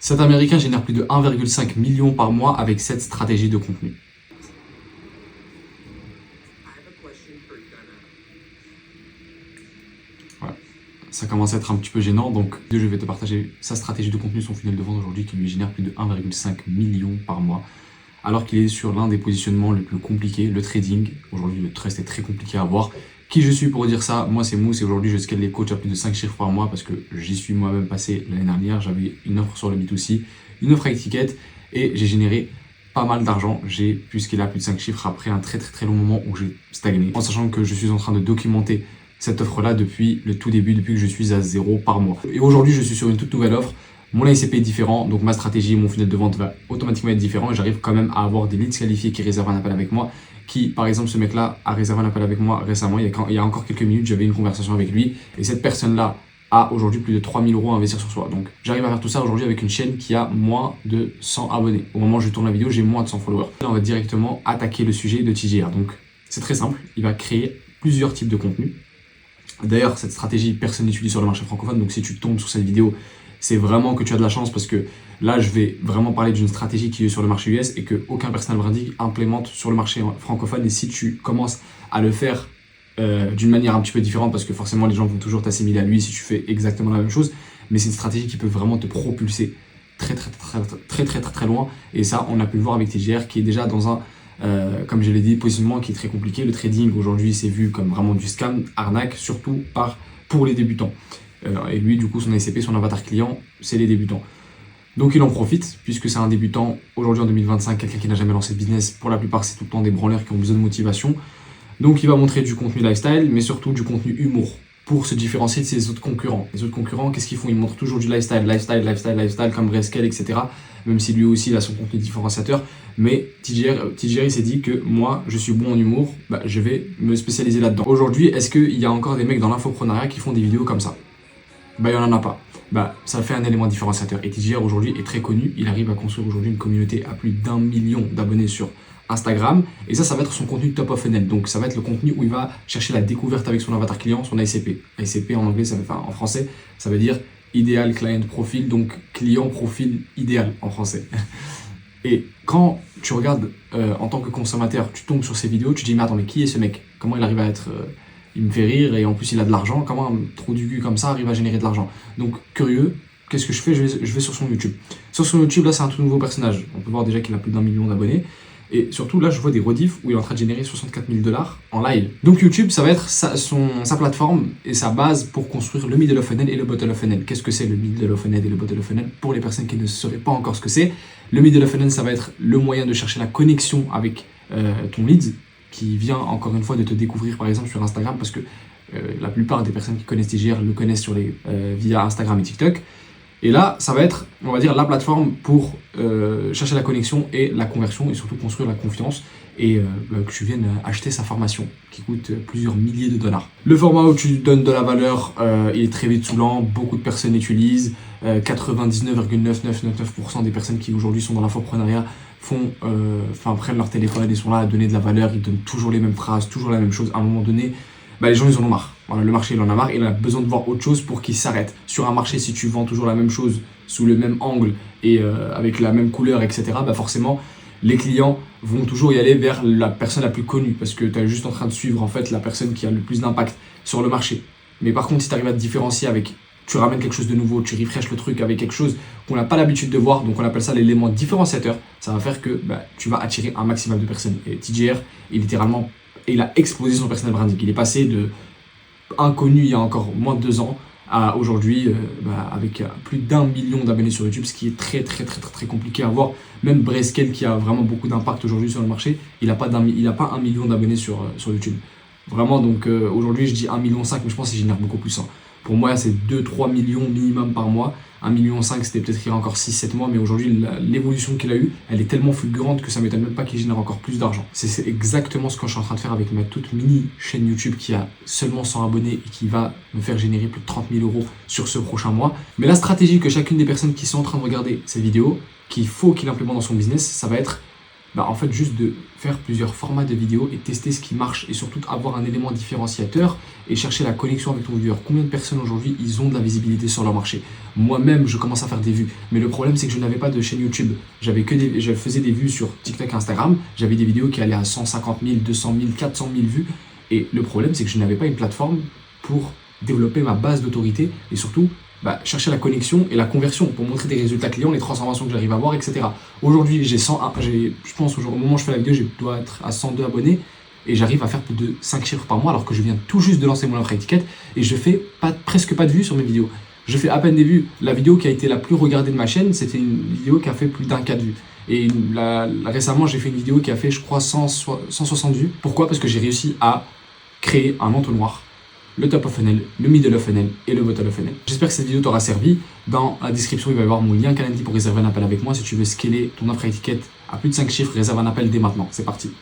Cet Américain génère plus de 1,5 million par mois avec cette stratégie de contenu. Voilà. Ça commence à être un petit peu gênant, donc je vais te partager sa stratégie de contenu, son funnel de vente aujourd'hui qui lui génère plus de 1,5 million par mois, alors qu'il est sur l'un des positionnements les plus compliqués, le trading. Aujourd'hui, le trust est très compliqué à avoir. Qui je suis pour dire ça? Moi, c'est Mousse et aujourd'hui, je scale les coachs à plus de 5 chiffres par mois parce que j'y suis moi-même passé l'année dernière. J'avais une offre sur le B2C, une offre avec ticket et j'ai généré pas mal d'argent. J'ai pu scaler à plus de 5 chiffres après un très long moment où j'ai stagné. En sachant que je suis en train de documenter cette offre-là depuis le tout début, depuis que je suis à 0 par mois. Et aujourd'hui, je suis sur une toute nouvelle offre. Mon ACP est différent, donc ma stratégie, mon funnel de vente va automatiquement être différent et j'arrive quand même à avoir des leads qualifiés qui réservent un appel avec moi. Qui, par exemple, ce mec-là a réservé un appel avec moi récemment. Il y a encore quelques minutes, j'avais une conversation avec lui et cette personne-là a aujourd'hui plus de 3000 € à investir sur soi. Donc j'arrive à faire tout ça aujourd'hui avec une chaîne qui a moins de 100 abonnés. Au moment où je tourne la vidéo, j'ai moins de 100 followers. Là, on va directement attaquer le sujet de TJR. Donc c'est très simple, il va créer plusieurs types de contenus. D'ailleurs, cette stratégie, personne n'utilise sur le marché francophone. Donc si tu tombes sur cette vidéo, c'est vraiment que tu as de la chance parce que là, je vais vraiment parler d'une stratégie qui est sur le marché US et qu'aucun personal branding implémente sur le marché francophone. Et si tu commences à le faire d'une manière un petit peu différente, parce que forcément, les gens vont toujours t'assimiler à lui si tu fais exactement la même chose, mais c'est une stratégie qui peut vraiment te propulser très loin. Et ça, on a pu le voir avec TJR qui est déjà dans un, comme je l'ai dit, positionnement qui est très compliqué. Le trading, aujourd'hui, c'est vu comme vraiment du scam, arnaque, surtout pour les débutants. Et lui, du coup, son ACP, son avatar client, c'est les débutants. Donc il en profite, puisque c'est un débutant, aujourd'hui en 2025, quelqu'un qui n'a jamais lancé de business, pour la plupart c'est tout le temps des branleurs qui ont besoin de motivation. Donc il va montrer du contenu lifestyle, mais surtout du contenu humour, pour se différencier de ses autres concurrents. Les autres concurrents, qu'est-ce qu'ils font? Ils montrent toujours du lifestyle, comme Grayscale, etc. Même si lui aussi il a son contenu différenciateur. Mais TJR il s'est dit que moi, je suis bon en humour, je vais me spécialiser là-dedans. Aujourd'hui, est-ce qu'il y a encore des mecs dans l'infoprenariat qui font des vidéos comme ça? Il n'y en a pas. Ça fait un élément différenciateur. Et TJR aujourd'hui est très connu. Il arrive à construire aujourd'hui une communauté à plus d'1 million d'abonnés sur Instagram. Et ça va être son contenu top of funnel. Donc ça va être le contenu où il va chercher la découverte avec son avatar client, son ACP. ACP en anglais, en français, ça veut dire Ideal Client Profile, donc client profil idéal en français. Et quand tu regardes en tant que consommateur, tu tombes sur ces vidéos, tu te dis mais attends, mais qui est ce mec? Comment il arrive à être... il me fait rire et en plus il a de l'argent. Comment un trou du cul comme ça arrive à générer de l'argent? Donc curieux, qu'est-ce que je fais? Je vais sur son YouTube. Sur son YouTube, là c'est un tout nouveau personnage. On peut voir déjà qu'il a plus d'1 million d'abonnés. Et surtout là je vois des rediffs où il est en train de générer 64 000 $ en live. Donc YouTube, ça va être sa plateforme et sa base pour construire le middle of funnel et le bottom of funnel. Qu'est-ce que c'est le middle of funnel et le bottom of funnel? Pour les personnes qui ne sauraient pas encore ce que c'est, le middle of funnel, ça va être le moyen de chercher la connexion avec ton lead, qui vient encore une fois de te découvrir par exemple sur Instagram, parce que la plupart des personnes qui connaissent TJR le connaissent via Instagram et TikTok. Et là, ça va être, on va dire, la plateforme pour chercher la connexion et la conversion et surtout construire la confiance et que tu viennes acheter sa formation qui coûte plusieurs milliers de $. Le format où tu donnes de la valeur, il est très vite saoulant, beaucoup de personnes l'utilisent, 99,9999% des personnes qui aujourd'hui sont dans l'infoprenariat prennent leur téléphone et sont là à donner de la valeur, ils donnent toujours les mêmes phrases, toujours la même chose. À un moment donné, les gens ils en ont marre. Voilà, le marché il en a marre, il a besoin de voir autre chose pour qu'il s'arrête. Sur un marché, si tu vends toujours la même chose sous le même angle et avec la même couleur, etc., forcément les clients vont toujours y aller vers la personne la plus connue parce que tu es juste en train de suivre en fait la personne qui a le plus d'impact sur le marché. Mais par contre, si tu arrives à te différencier tu ramènes quelque chose de nouveau, tu refreshes le truc avec quelque chose qu'on n'a pas l'habitude de voir, donc on appelle ça l'élément différenciateur, ça va faire que tu vas attirer un maximum de personnes. Et TJR, il a explosé son personal branding. Il est passé de inconnu il y a encore moins de 2 ans à aujourd'hui avec plus d'1 million d'abonnés sur YouTube, ce qui est très compliqué à voir. Même Grayscale qui a vraiment beaucoup d'impact aujourd'hui sur le marché, il n'a pas 1 million d'abonnés sur YouTube. Vraiment, donc aujourd'hui je dis 1,5 million, mais je pense qu'il génère beaucoup plus. Pour moi, c'est 2-3 millions minimum par mois. 1,5 million, c'était peut-être il y a encore 6-7 mois, mais aujourd'hui, l'évolution qu'il a eue, elle est tellement fulgurante que ça ne m'étonne même pas qu'il génère encore plus d'argent. C'est exactement ce que je suis en train de faire avec ma toute mini chaîne YouTube qui a seulement 100 abonnés et qui va me faire générer plus de 30 000 € sur ce prochain mois. Mais la stratégie que chacune des personnes qui sont en train de regarder cette vidéo, qu'il faut qu'il implémente dans son business, ça va être bah, en fait, juste de faire plusieurs formats de vidéos et tester ce qui marche et surtout avoir un élément différenciateur et chercher la connexion avec ton viewer. Combien de personnes aujourd'hui, ils ont de la visibilité sur leur marché? Moi-même, je commence à faire des vues. Mais le problème, c'est que je n'avais pas de chaîne YouTube. Je faisais des vues sur TikTok et Instagram. J'avais des vidéos qui allaient à 150 000, 200 000, 400 000 vues. Et le problème, c'est que je n'avais pas une plateforme pour développer ma base d'autorité et surtout chercher la connexion et la conversion pour montrer des résultats clients, les transformations que j'arrive à avoir, etc. Aujourd'hui, je pense au moment où je fais la vidéo, je dois être à 102 abonnés et j'arrive à faire plus de 5 chiffres par mois alors que je viens tout juste de lancer mon offre étiquette et je fais presque pas de vues sur mes vidéos. Je fais à peine des vues. La vidéo qui a été la plus regardée de ma chaîne, c'était une vidéo qui a fait plus d'1K de vues. Et récemment, j'ai fait une vidéo qui a fait, je crois, 160 vues. Pourquoi? Parce que j'ai réussi à créer un entonnoir, le top of funnel, le middle of funnel et le bottom of funnel. J'espère que cette vidéo t'aura servi. Dans la description, il va y avoir mon lien Calendly pour réserver un appel avec moi. Si tu veux scaler ton offre à étiquette à plus de 5 chiffres, réserve un appel dès maintenant. C'est parti.